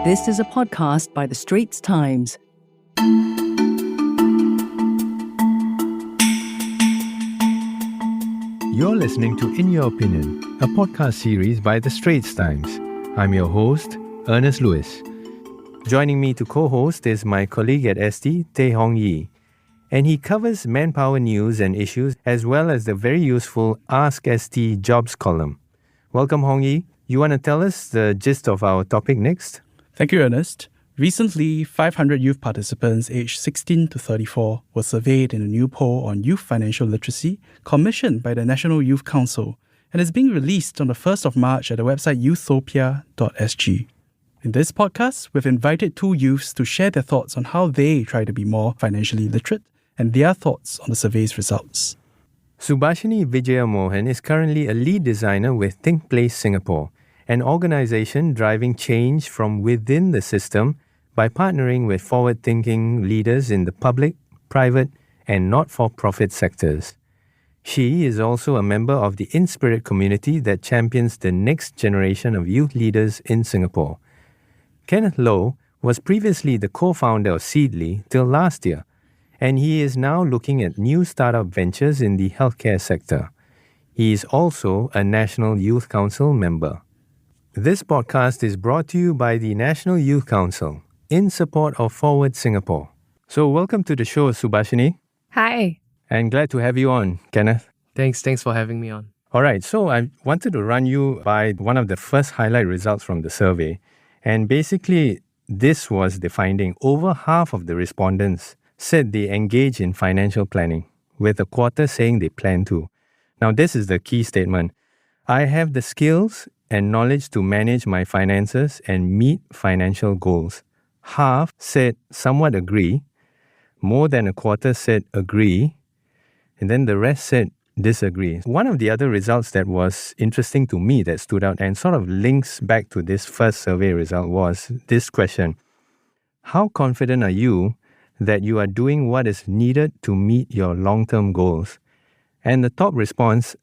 This is a podcast by the Straits Times. You're listening to In Your Opinion, a podcast series by the Straits Times. I'm your host, Ernest Luis. Joining me to co-host is my colleague at ST, Tay Hong Yi. And he covers manpower news and issues as well as the very useful Ask ST Jobs column. Welcome, Hong Yi. You want to tell us the gist of our topic next? Thank you, Ernest. Recently, 500 youth participants aged 16 to 34 were surveyed in a new poll on youth financial literacy commissioned by the National Youth Council and is being released on the 1st of March at the website youthopia.sg. In this podcast, we've invited two youths to share their thoughts on how they try to be more financially literate and their thoughts on the survey's results. Shubaashini Vijayamohan is currently a lead designer with ThinkPlace Singapore, an organization driving change from within the system by partnering with forward-thinking leaders in the public, private, and not-for-profit sectors. She is also a member of the InSpirit community that champions the next generation of youth leaders in Singapore. Kenneth was previously the co-founder of Seedly till last year, and he is now looking at new startup ventures in the healthcare sector. He is also a National Youth Council member. This podcast is brought to you by the National Youth Council in support of Forward Singapore. So welcome to the show, Shubaashini. Hi. And glad to have you on, Kenneth. Thanks for having me on. All right, so I wanted to run you by one of the first highlight results from the survey. And basically, this was the finding. Over half of the respondents said they engage in financial planning, with a quarter saying they plan to. Now, this is the key statement. I have the skills and knowledge to manage my finances and meet financial goals. Half said somewhat agree, more than a quarter said agree, and then the rest said disagree. One of the other results that was interesting to me that stood out and sort of links back to this first survey result was this question. How confident are you that you are doing what is needed to meet your long-term goals? And the top response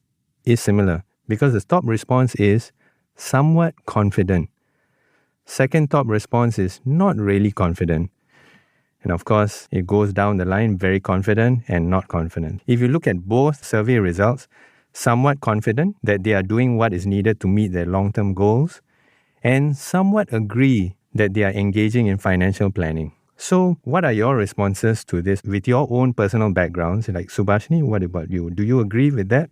is similar because the top response is somewhat confident. Second top response is not really confident. And of course, it goes down the line, very confident and not confident. If you look at both survey results, somewhat confident that they are doing what is needed to meet their long-term goals, and somewhat agree that they are engaging in financial planning. So, what are your responses to this with your own personal backgrounds? Like Shubaashini, what about you? Do you agree with that?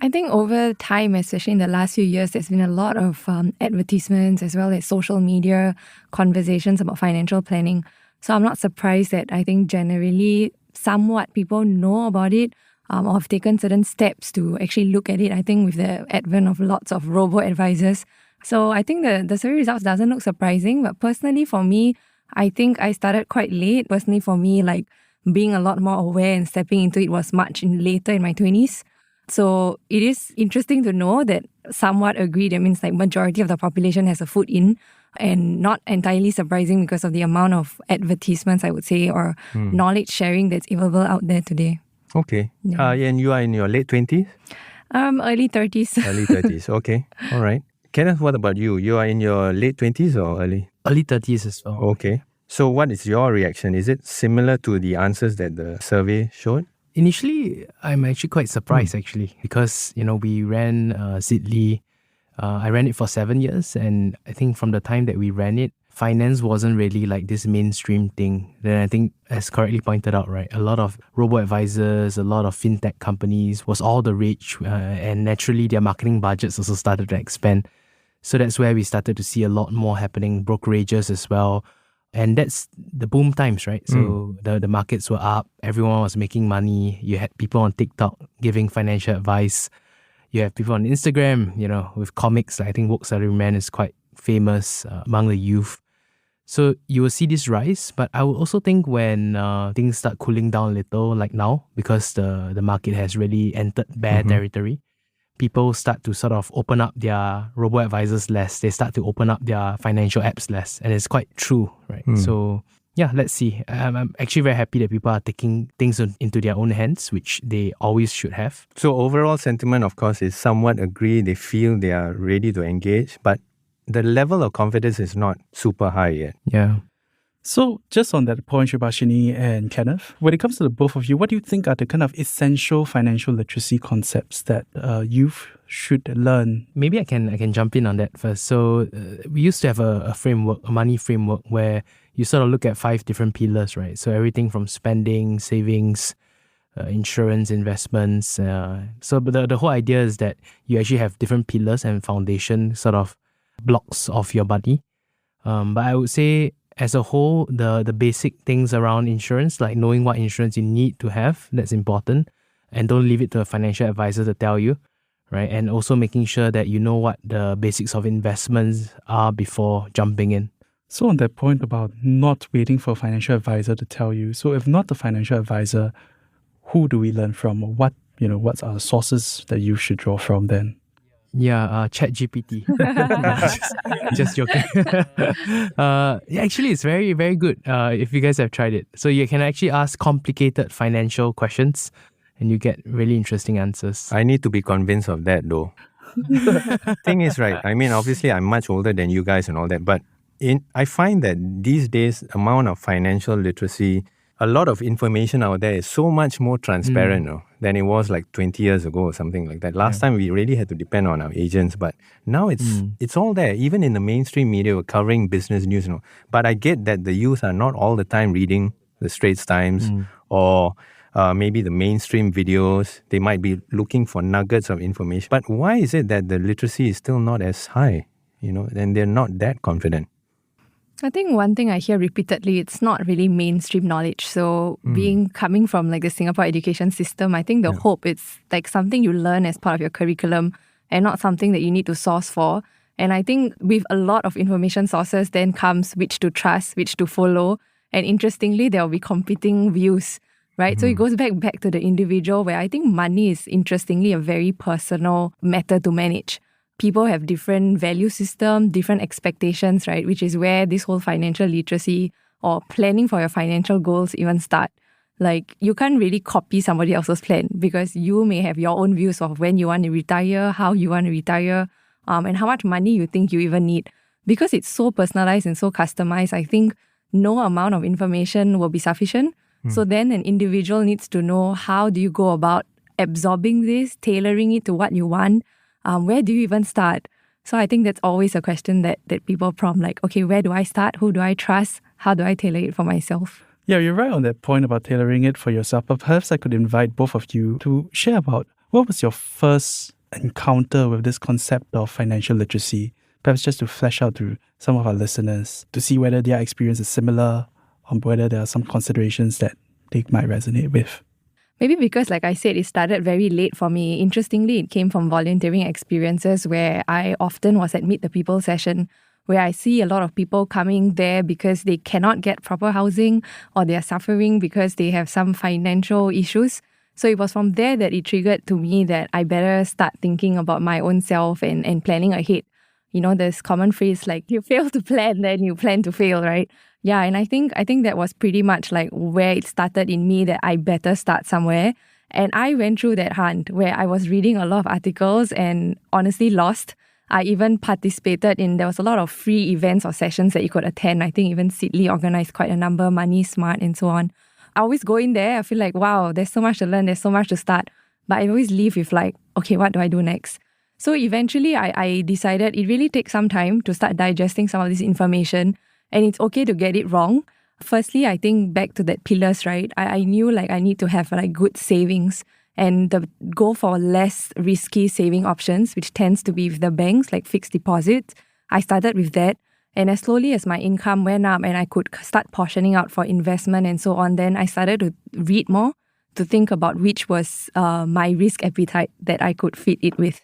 I think over time, especially in the last few years, there's been a lot of advertisements as well as social media conversations about financial planning. So I'm not surprised that I think generally somewhat people know about it or have taken certain steps to actually look at it. I think with the advent of lots of robo-advisors. So I think the survey results doesn't look surprising. But personally for me, I think I started quite late. Personally for me, like being a lot more aware and stepping into it was much later in my 20s. So it is interesting to know that somewhat agree. That means like majority of the population has a foot in, and not entirely surprising because of the amount of advertisements, I would say, or knowledge sharing that's available out there today. Okay. Yeah. And you are in your late 20s? Early 30s. Early 30s. Okay. All right. Kenneth, what about you? You are in your late 20s or early? Early 30s as well. Okay. So what is your reaction? Is it similar to the answers that the survey showed? Initially, I'm actually quite surprised because, we ran Seedly. I ran it for 7 years, and I think from the time that we ran it, finance wasn't really like this mainstream thing. Then I think, as correctly pointed out, right, a lot of robo-advisors, a lot of fintech companies was all the rage, and naturally their marketing budgets also started to expand. So that's where we started to see a lot more happening, brokerages as well. And that's the boom times, right? So the markets were up, everyone was making money. You had people on TikTok giving financial advice. You have people on Instagram, with comics. I think Woke Salaryman is quite famous among the youth. So you will see this rise. But I would also think when things start cooling down a little, like now, because the market has really entered bear territory, people start to sort of open up their robo-advisors less. They start to open up their financial apps less. And it's quite true, right? So yeah, let's see. I'm actually very happy that people are taking things into their own hands, which they always should have. So overall sentiment, of course, is somewhat agree. They feel they are ready to engage. But the level of confidence is not super high yet. Yeah. So, just on that point, Shubaashini and Kenneth, when it comes to the both of you, what do you think are the kind of essential financial literacy concepts that youth should learn? Maybe I can jump in on that first. So, we used to have a framework, a money framework, where you sort of look at 5 different pillars, right? So, everything from spending, savings, insurance, investments. So, the whole idea is that you actually have different pillars and foundation sort of blocks of your money. But I would say, as a whole, the basic things around insurance, like knowing what insurance you need to have, that's important. And don't leave it to a financial advisor to tell you, right? And also making sure that you know what the basics of investments are before jumping in. So on that point about not waiting for a financial advisor to tell you, so if not the financial advisor, who do we learn from? Or what's our sources that you should draw from then? Yeah, ChatGPT. just joking. Actually, it's very, very good if you guys have tried it. So you can actually ask complicated financial questions and you get really interesting answers. I need to be convinced of that though. Thing is, right, I mean, obviously I'm much older than you guys and all that, but I find that these days, amount of financial literacy, a lot of information out there is so much more transparent than it was like 20 years ago or something like that. Last time we really had to depend on our agents, but now it's all there. Even in the mainstream media, we're covering business news. But I get that the youth are not all the time reading the Straits Times or maybe the mainstream videos. They might be looking for nuggets of information. But why is it that the literacy is still not as high, and they're not that confident? I think one thing I hear repeatedly, it's not really mainstream knowledge. So coming from like the Singapore education system, I think the hope it's like something you learn as part of your curriculum and not something that you need to source for. And I think with a lot of information sources then comes which to trust, which to follow. And interestingly, there will be competing views, right? So it goes back to the individual where I think money is interestingly a very personal matter to manage. People have different value system, different expectations, right? Which is where this whole financial literacy or planning for your financial goals even start. Like you can't really copy somebody else's plan because you may have your own views of when you want to retire, how you want to retire, and how much money you think you even need. Because it's so personalized and so customized, I think no amount of information will be sufficient. So then an individual needs to know how do you go about absorbing this, tailoring it to what you want. Where do you even start? So I think that's always a question that people prompt, like, okay, where do I start? Who do I trust? How do I tailor it for myself? Yeah, you're right on that point about tailoring it for yourself. But perhaps I could invite both of you to share about what was your first encounter with this concept of financial literacy? Perhaps just to flesh out to some of our listeners to see whether their experience is similar or whether there are some considerations that they might resonate with. Maybe because, like I said, it started very late for me. Interestingly, it came from volunteering experiences where I often was at Meet the People session, where I see a lot of people coming there because they cannot get proper housing or they are suffering because they have some financial issues. So it was from there that it triggered to me that I better start thinking about my own self and planning ahead. There's common phrase like, you fail to plan, then you plan to fail, right? Yeah, and I think that was pretty much like where it started in me that I better start somewhere. And I went through that hunt where I was reading a lot of articles and honestly lost. I even participated there was a lot of free events or sessions that you could attend. I think even Sidley organized quite a number, Money Smart and so on. I always go in there, I feel like, wow, there's so much to learn, there's so much to start. But I always leave with like, okay, what do I do next? So eventually I decided it really takes some time to start digesting some of this information. And it's okay to get it wrong. Firstly, I think back to that pillars, right? I knew like I need to have like good savings and go for less risky saving options, which tends to be with the banks, like fixed deposits. I started with that. And as slowly as my income went up and I could start portioning out for investment and so on, then I started to read more to think about which was my risk appetite that I could fit it with.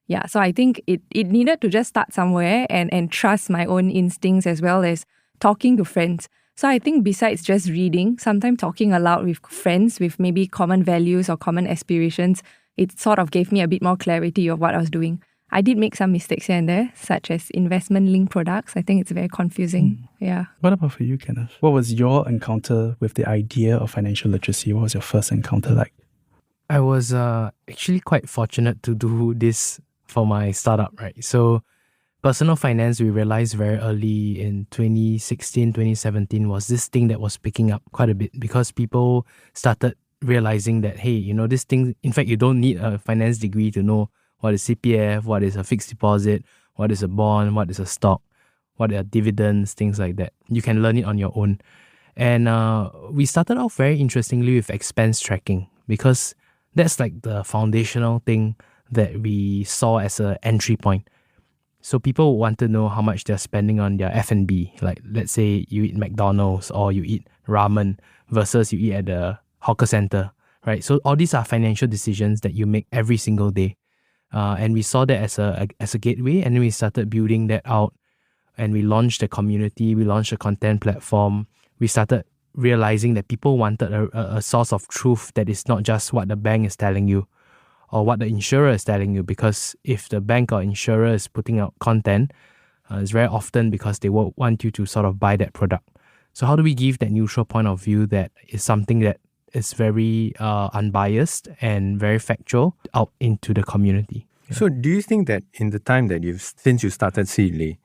Yeah, so I think it needed to just start somewhere and trust my own instincts as well as talking to friends. So I think besides just reading, sometimes talking aloud with friends with maybe common values or common aspirations, it sort of gave me a bit more clarity of what I was doing. I did make some mistakes here and there, such as investment-linked products. I think it's very confusing. Yeah. What about for you, Kenneth? What was your encounter with the idea of financial literacy? What was your first encounter like? I was actually quite fortunate to do this for my startup, right? So personal finance, we realized very early in 2016, 2017 was this thing that was picking up quite a bit because people started realizing that, hey, this thing, in fact, you don't need a finance degree to know what is CPF, what is a fixed deposit, what is a bond, what is a stock, what are dividends, things like that. You can learn it on your own. And we started off very interestingly with expense tracking because that's like the foundational thing that we saw as an entry point. So people want to know how much they're spending on their F&B. Like, let's say you eat McDonald's or you eat ramen versus you eat at the hawker center, right? So all these are financial decisions that you make every single day. And we saw that as a gateway, and then we started building that out. And we launched a community, we launched a content platform. We started realizing that people wanted a source of truth that is not just what the bank is telling you or what the insurer is telling you. Because if the bank or insurer is putting out content, it's very often because they want you to sort of buy that product. So how do we give that neutral point of view that is something that is very unbiased and very factual out into the community? Yeah. So do you think that in the time that since you started Seedly,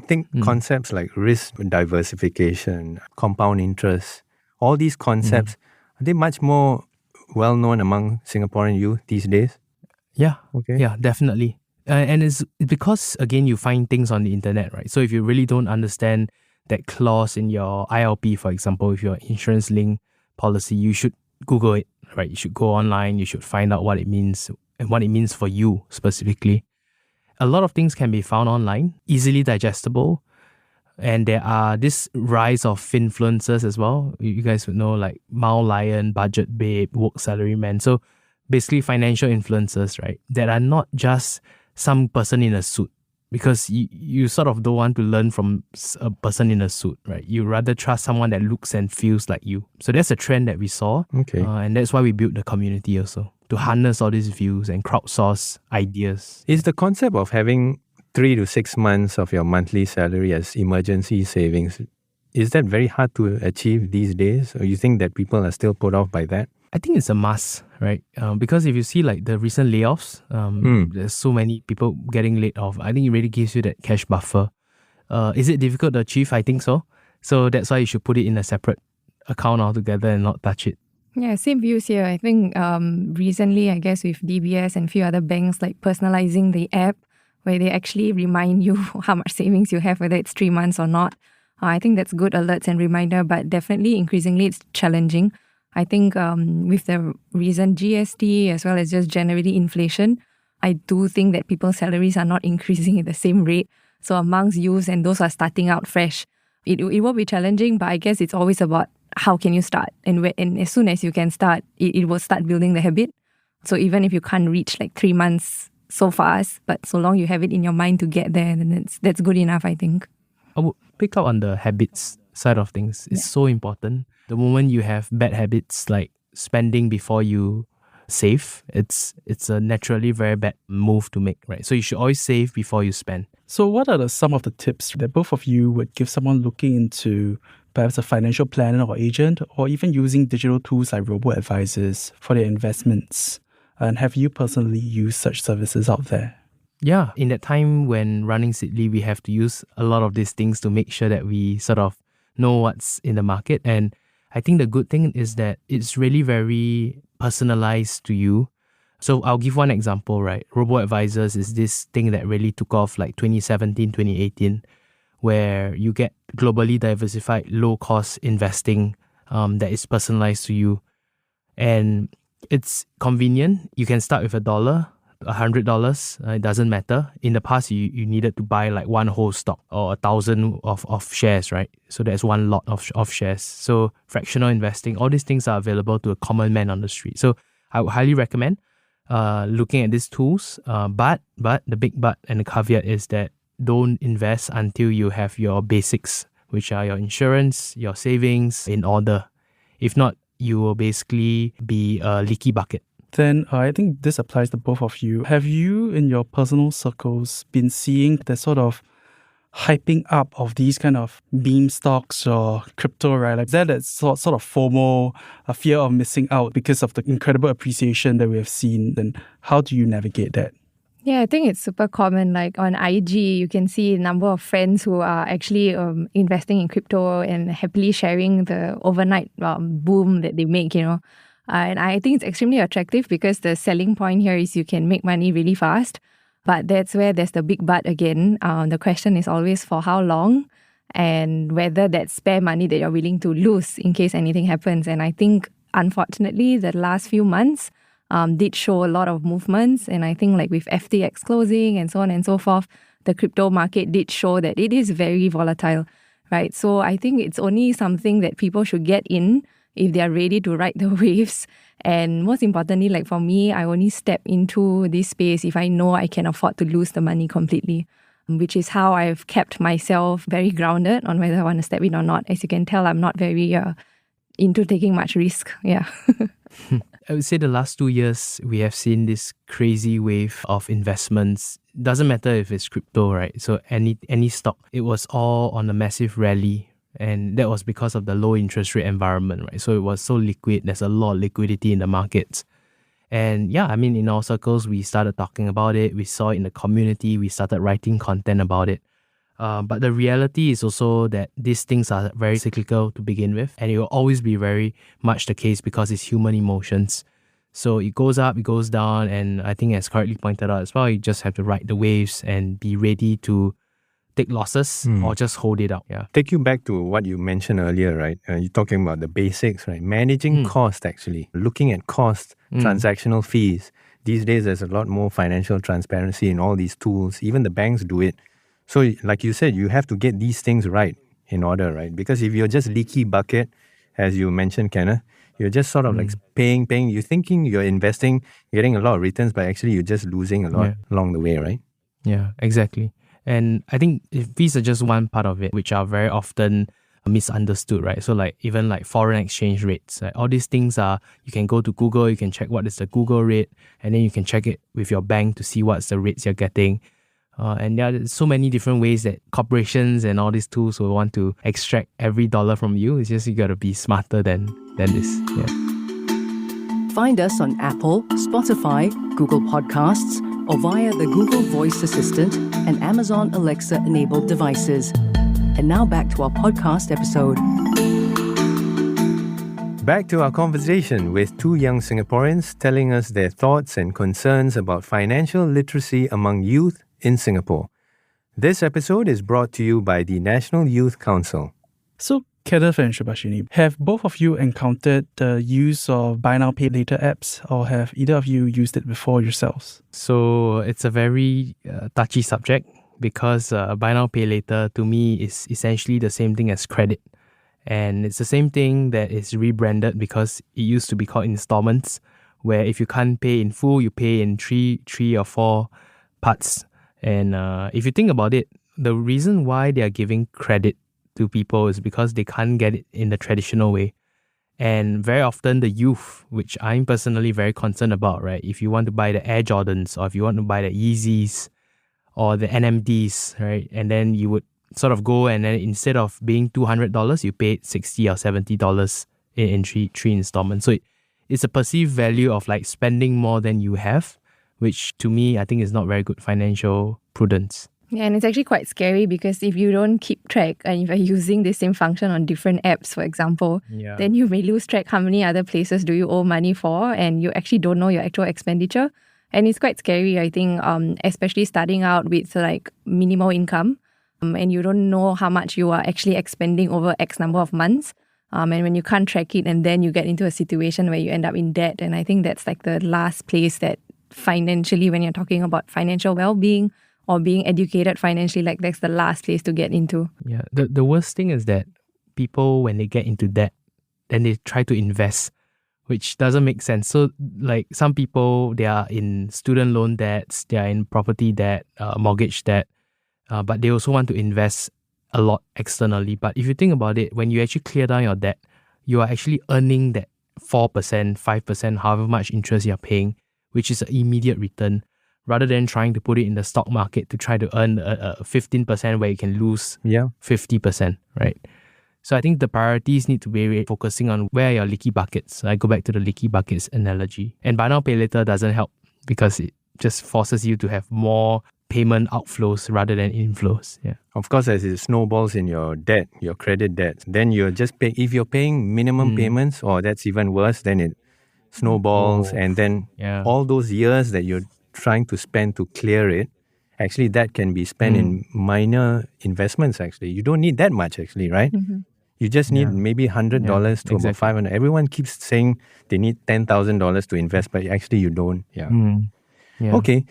think concepts like risk diversification, compound interest, all these concepts, are they much more well-known among Singaporean youth these days? Yeah, okay. Yeah, definitely. And it's because, again, you find things on the internet, right? So if you really don't understand that clause in your ILP, for example, if your insurance-linked policy, you should Google it, right? You should go online, you should find out what it means and what it means for you specifically. A lot of things can be found online, easily digestible. And there are this rise of FinFluencers as well. You guys would know, like Mao Lion, Budget Babe, Work Salary Man. So basically financial influencers, right? That are not just some person in a suit. Because you sort of don't want to learn from a person in a suit, right? You rather trust someone that looks and feels like you. So that's a trend that we saw. Okay. And that's why we built the community also, to harness all these views and crowdsource ideas. Is the concept of having 3 to 6 months of your monthly salary as emergency savings, is that very hard to achieve these days? Or you think that people are still put off by that? I think it's a must, right? Because if you see like the recent layoffs, there's so many people getting laid off. I think it really gives you that cash buffer. Is it difficult to achieve? I think so. So that's why you should put it in a separate account altogether and not touch it. Yeah, same views here. I think recently, I guess with DBS and a few other banks, like personalizing the app where they actually remind you how much savings you have, whether it's 3 months or not. I think that's good alerts and reminder, but definitely increasingly it's challenging. I think with the recent GST as well as just generally inflation, I do think that people's salaries are not increasing at the same rate. So amongst youths and those who are starting out fresh, it will be challenging, but I guess it's always about how can you start? And as soon as you can start, it will start building the habit. So even if you can't reach like 3 months so fast, but so long you have it in your mind to get there, then that's good enough, I think. I would pick up on the habits side of things. It's so important. The moment you have bad habits like spending before you save, it's a naturally very bad move to make, right? So you should always save before you spend. So what are some of the tips that both of you would give someone looking into perhaps a financial planner or agent, or even using digital tools like robo-advisors for their investments? And have you personally used such services out there? Yeah, in that time when running Seedly, we have to use a lot of these things to make sure that we sort of know what's in the market. And I think the good thing is that it's really very personalized to you. So I'll give one example, right? Robo-advisors is this thing that really took off like 2017, 2018, where you get globally diversified, low-cost investing that is personalized to you. And it's convenient. You can start with $1, $100. It doesn't matter. In the past, you needed to buy like one whole stock or 1,000 of shares, right? So that's one lot of shares. So fractional investing, all these things are available to a common man on the street. So I would highly recommend looking at these tools. But the big but and the caveat is that don't invest until you have your basics, which are your insurance, your savings in order. If not, you will basically be a leaky bucket. Then I think this applies to both of you. Have you, in your personal circles, been seeing the sort of hyping up of these kind of meme stocks or crypto, right? Like that sort of FOMO, a fear of missing out because of the incredible appreciation that we have seen. Then how do you navigate that? Yeah, I think it's super common. Like on IG, you can see a number of friends who are actually investing in crypto and happily sharing the overnight boom that they make, And I think it's extremely attractive because the selling point here is you can make money really fast. But that's where there's the big but again. The question is always for how long and whether that spare money that you're willing to lose in case anything happens. And I think, unfortunately, the last few months, did show a lot of movements. And I think like with FTX closing and so on and so forth, the crypto market did show that it is very volatile, right? So I think it's only something that people should get in if they are ready to ride the waves. And most importantly, like for me, I only step into this space if I know I can afford to lose the money completely, which is how I've kept myself very grounded on whether I want to step in or not. As you can tell, I'm not very into taking much risk. Yeah. I would say the last 2 years, we have seen this crazy wave of investments. Doesn't matter if it's crypto, right? So any stock, it was all on a massive rally. And that was because of the low interest rate environment, right? So it was so liquid. There's a lot of liquidity in the markets. And yeah, I mean, in our circles, we started talking about it. We saw it in the community. We started writing content about it. But the reality is also that these things are very cyclical to begin with, and it will always be very much the case because it's human emotions. So it goes up, it goes down, and I think as correctly pointed out as well, you just have to ride the waves and be ready to take losses or just hold it out. Yeah. Take you back to what you mentioned earlier, right? You're talking about the basics, right? Managing cost, actually. Looking at cost, transactional fees. These days, there's a lot more financial transparency in all these tools. Even the banks do it. So like you said, you have to get these things right in order, right? Because if you're just leaky bucket, as you mentioned, Kenneth, you're just sort of like paying. You're thinking you're investing, getting a lot of returns, but actually you're just losing a lot along the way, right? Yeah, exactly. And I think fees are just one part of it, which are very often misunderstood, right? So like even like foreign exchange rates, right? All these things are, you can go to Google, you can check what is the Google rate, and then you can check it with your bank to see what's the rates you're getting. And there's so many different ways that corporations and all these tools will want to extract every dollar from you. It's just you got to be smarter than this. Yeah. Find us on Apple, Spotify, Google Podcasts, or via the Google Voice Assistant and Amazon Alexa-enabled devices. And now back to our podcast episode. Back to our conversation with two young Singaporeans telling us their thoughts and concerns about financial literacy among youth in Singapore. This episode is brought to you by the National Youth Council. So, Kenneth and Shubaashini, have both of you encountered the use of buy now, pay later apps, or have either of you used it before yourselves? So it's a very touchy subject because buy now, pay later to me is essentially the same thing as credit. And it's the same thing that is rebranded because it used to be called installments, where if you can't pay in full, you pay in three or four parts. And if you think about it, the reason why they are giving credit to people is because they can't get it in the traditional way. And very often the youth, which I'm personally very concerned about, right? If you want to buy the Air Jordans or if you want to buy the Yeezys or the NMDs, right? And then you would sort of go and then instead of being $200, you paid $60 or $70 in three installments. So it's a perceived value of like spending more than you have, which to me, I think is not very good financial prudence. Yeah, and it's actually quite scary because if you don't keep track and if you're using the same function on different apps, for example, then you may lose track how many other places do you owe money for and you actually don't know your actual expenditure. And it's quite scary, I think, especially starting out with like minimal income and you don't know how much you are actually expending over X number of months. And when you can't track it and then you get into a situation where you end up in debt. And I think that's like the last place that financially, when you're talking about financial well-being or being educated financially, like that's the last place to get into. Yeah, the worst thing is that people, when they get into debt, then they try to invest, which doesn't make sense. So like some people, they are in student loan debts, they are in property debt, mortgage debt, but they also want to invest a lot externally. But if you think about it, when you actually clear down your debt, you are actually earning that 4%, 5%, however much interest you're paying, which is an immediate return, rather than trying to put it in the stock market to try to earn 15% where you can lose 50%, right? So I think the priorities need to be focusing on where are your leaky buckets. I go back to the leaky buckets analogy. And buy now, pay later doesn't help because just forces you to have more payment outflows rather than inflows. Yeah. Of course, as it snowballs in your debt, your credit debt, then you're just paying, if you're paying minimum payments, or that's even worse, then it snowballs. And then all those years that you're trying to spend to clear it, actually that can be spent in minor investments actually. You don't need that much actually, right? You just need maybe $100 to about $500. Everyone keeps saying they need $10,000 to invest, but actually you don't. Okay.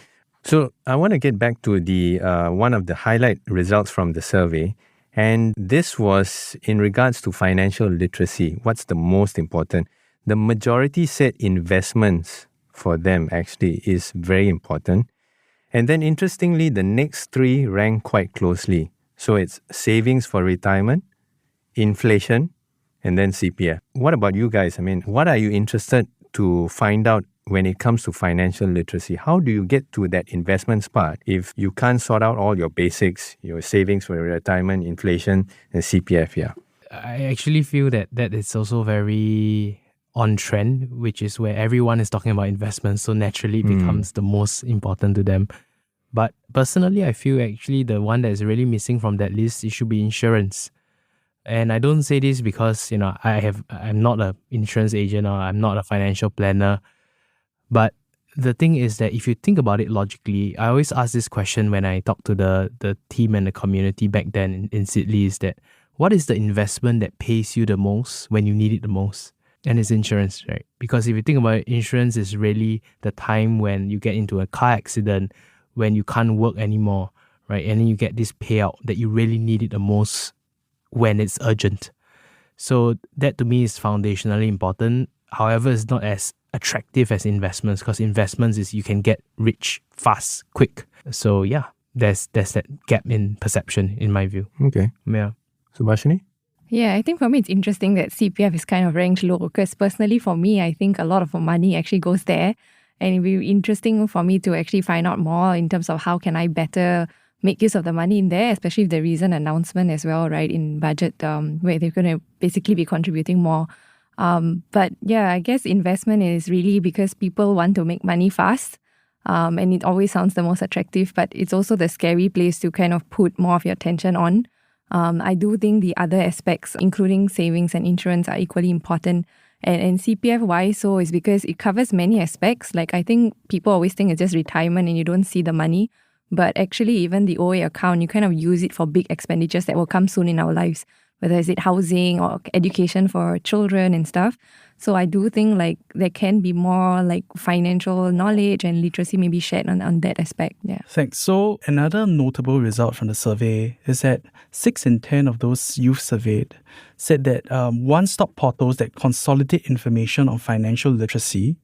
So I want to get back to the one of the highlight results from the survey. And this was in regards to financial literacy. What's the most important? The majority said investments for them actually is very important. And then interestingly, the next three rank quite closely. So it's savings for retirement, inflation, and then CPF. What about you guys? I mean, what are you interested to find out when it comes to financial literacy? How do you get to that investments part if you can't sort out all your basics, your savings for retirement, inflation, and CPF? Yeah. I actually feel that is also very on trend, which is where everyone is talking about investments, so naturally it becomes the most important to them. But personally, I feel actually the one that is really missing from that list, it should be insurance. And I don't say this because, I'm not an insurance agent or I'm not a financial planner. But the thing is that if you think about it logically, I always ask this question when I talk to the team and the community back then in Sydney, is that what is the investment that pays you the most when you need it the most? And it's insurance, right? Because if you think about it, insurance is really the time when you get into a car accident, when you can't work anymore, right? And then you get this payout that you really need it the most when it's urgent. So that to me is foundationally important. However, it's not as attractive as investments, because investments is you can get rich fast, quick. So yeah, there's that gap in perception in my view. Okay. Yeah. Shubaashini? Yeah, I think for me it's interesting that CPF is kind of ranked low, because personally for me, I think a lot of money actually goes there. And it'd be interesting for me to actually find out more in terms of how can I better make use of the money in there, especially with the recent announcement as well, right, in budget, where they're going to basically be contributing more. But yeah, I guess investment is really because people want to make money fast. And it always sounds the most attractive, but it's also the scary place to kind of put more of your attention on. I do think the other aspects, including savings and insurance, are equally important. And CPF, why so, is because it covers many aspects. Like, I think people always think it's just retirement and you don't see the money. But actually, even the OA account, you kind of use it for big expenditures that will come soon in our lives, whether it's housing or education for children and stuff. So I do think like there can be more like financial knowledge and literacy maybe shared on that aspect. Yeah. Thanks. So another notable result from the survey is that 6 in 10 of those youth surveyed said that one-stop portals that consolidate information on financial literacy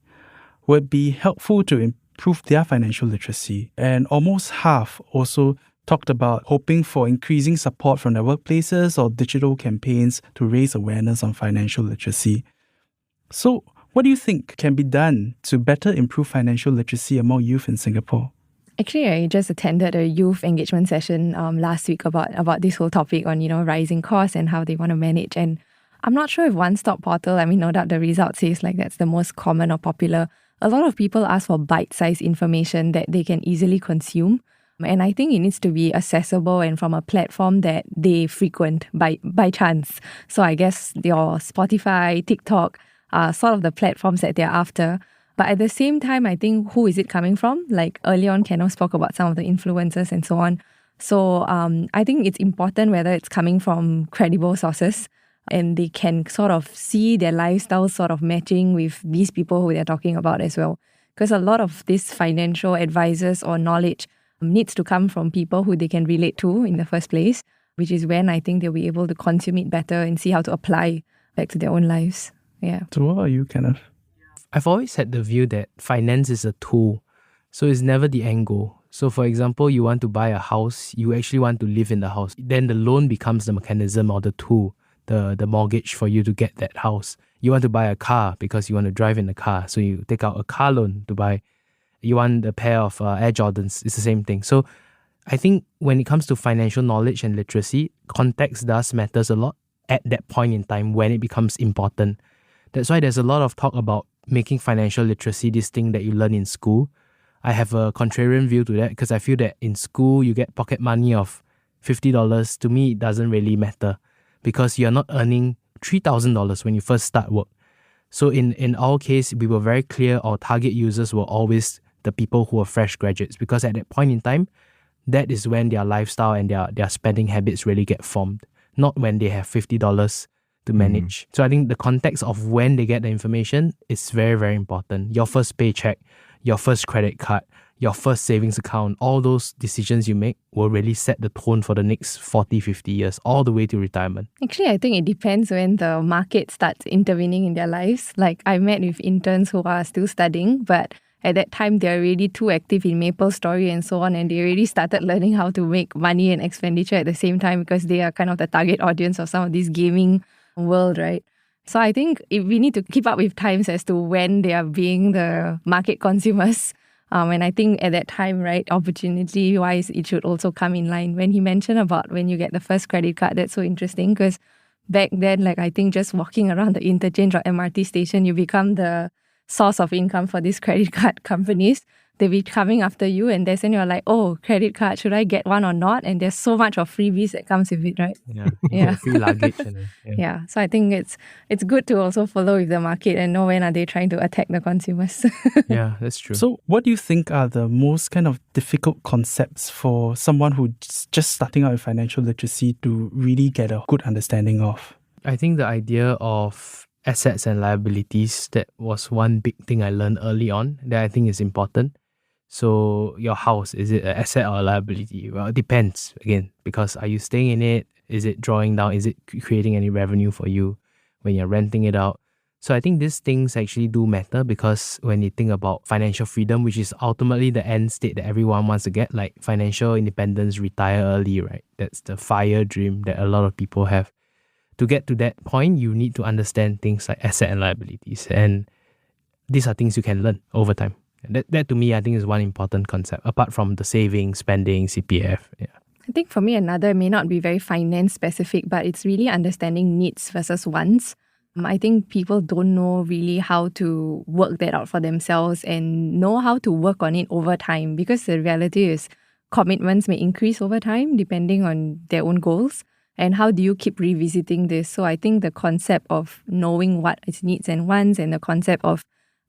would be helpful to improve their financial literacy. And almost half also talked about hoping for increasing support from their workplaces or digital campaigns to raise awareness on financial literacy. So, what do you think can be done to better improve financial literacy among youth in Singapore? Actually, I just attended a youth engagement session last week about this whole topic on, rising costs and how they want to manage. And I'm not sure if one-stop portal, no doubt the result says like that's the most common or popular. A lot of people ask for bite-sized information that they can easily consume. And I think it needs to be accessible and from a platform that they frequent by chance. So I guess your Spotify, TikTok are sort of the platforms that they're after. But at the same time, I think who is it coming from? Like early on, Kenneth spoke about some of the influencers and so on. So I think it's important whether it's coming from credible sources and they can sort of see their lifestyle sort of matching with these people who they're talking about as well. Because a lot of these financial advisors or knowledge needs to come from people who they can relate to in the first place, which is when I think they'll be able to consume it better and see how to apply back to their own lives. Yeah. So what are you, Kenneth? I've always had the view that finance is a tool, so it's never the end goal. So for example, you want to buy a house, you actually want to live in the house. Then the loan becomes the mechanism or the tool, the mortgage for you to get that house. You want to buy a car because you want to drive in the car, so you take out a car loan to buy. You want a pair of Air Jordans, it's the same thing. So I think when it comes to financial knowledge and literacy, context does matters a lot at that point in time when it becomes important. That's why there's a lot of talk about making financial literacy this thing that you learn in school. I have a contrarian view to that because I feel that in school you get pocket money of $50. To me, it doesn't really matter because you're not earning $3,000 when you first start work. So in our case, we were very clear our target users were always the people who are fresh graduates because at that point in time, that is when their lifestyle and their spending habits really get formed, not when they have $50 to manage. So I think the context of when they get the information is very, very important. Your first paycheck, your first credit card, your first savings account, all those decisions you make will really set the tone for the next 40, 50 years, all the way to retirement. Actually, I think it depends when the market starts intervening in their lives. Like I met with interns who are still studying, but at that time they're already too active in MapleStory and so on, and they already started learning how to make money and expenditure at the same time because they are kind of the target audience of some of these gaming world, right? So I think we need to keep up with times as to when they are being the market consumers. And I think at that time, right, opportunity-wise, it should also come in line. When he mentioned about when you get the first credit card, that's so interesting because back then, like I think just walking around the interchange or MRT station, you become the source of income for these credit card companies. They'll be coming after you and that's when you're like, oh, credit card, should I get one or not? And there's so much of freebies that comes with it, right? Yeah. Free luggage. Yeah. So I think it's good to also follow with the market and know when are they trying to attack the consumers. Yeah, that's true. So what do you think are the most kind of difficult concepts for someone who's just starting out in financial literacy to really get a good understanding of? I think the idea of assets and liabilities, that was one big thing I learned early on that I think is important. So your house, is it an asset or a liability? Well, it depends, again, because are you staying in it? Is it drawing down? Is it creating any revenue for you when you're renting it out? So I think these things actually do matter because when you think about financial freedom, which is ultimately the end state that everyone wants to get, like financial independence, retire early, right? That's the FIRE dream that a lot of people have. To get to that point, you need to understand things like asset and liabilities. And these are things you can learn over time. That to me, I think is one important concept, apart from the saving, spending, CPF. Yeah. I think for me, another may not be very finance specific, but it's really understanding needs versus wants. I think people don't know really how to work that out for themselves and know how to work on it over time because the reality is commitments may increase over time depending on their own goals. And how do you keep revisiting this? So I think the concept of knowing what is needs and wants and the concept of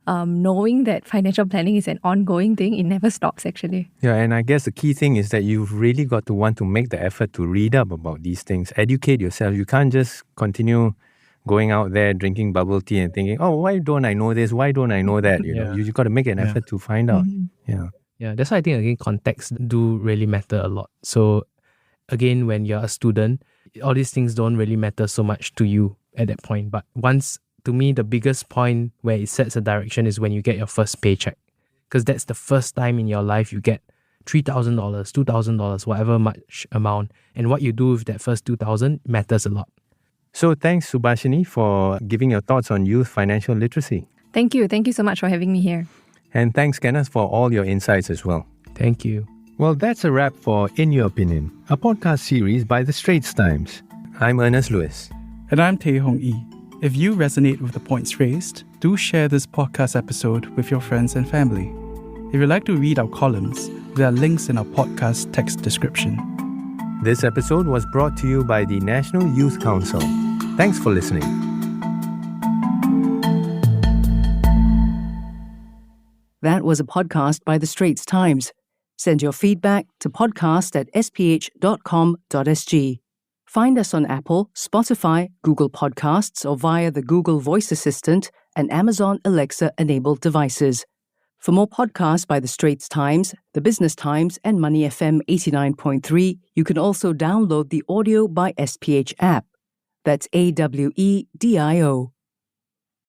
knowing that financial planning is an ongoing thing, it never stops actually. Yeah, and I guess the key thing is that you've really got to want to make the effort to read up about these things, educate yourself. You can't just continue going out there drinking bubble tea and thinking, oh, why don't I know this? Why don't I know that? You know, you've got to make an effort to find out. Yeah, that's why I think, again, context do really matter a lot. So again, when you're a student, all these things don't really matter so much to you at that point. But once, to me, the biggest point where it sets a direction is when you get your first paycheck. Because that's the first time in your life you get $3,000, $2,000, whatever much amount. And what you do with that first $2,000 matters a lot. So thanks, Shubaashini, for giving your thoughts on youth financial literacy. Thank you. Thank you so much for having me here. And thanks, Kenneth, for all your insights as well. Thank you. Well, that's a wrap for In Your Opinion, a podcast series by the Straits Times. I'm Ernest Luis. And I'm Tay Hong Yi. If you resonate with the points raised, do share this podcast episode with your friends and family. If you'd like to read our columns, there are links in our podcast text description. This episode was brought to you by the National Youth Council. Thanks for listening. That was a podcast by the Straits Times. Send your feedback to podcast@sph.com.sg. Find us on Apple, Spotify, Google Podcasts, or via the Google Voice Assistant and Amazon Alexa-enabled devices. For more podcasts by the Straits Times, the Business Times, and Money FM 89.3, you can also download the Audio by SPH app. That's AWEDIO.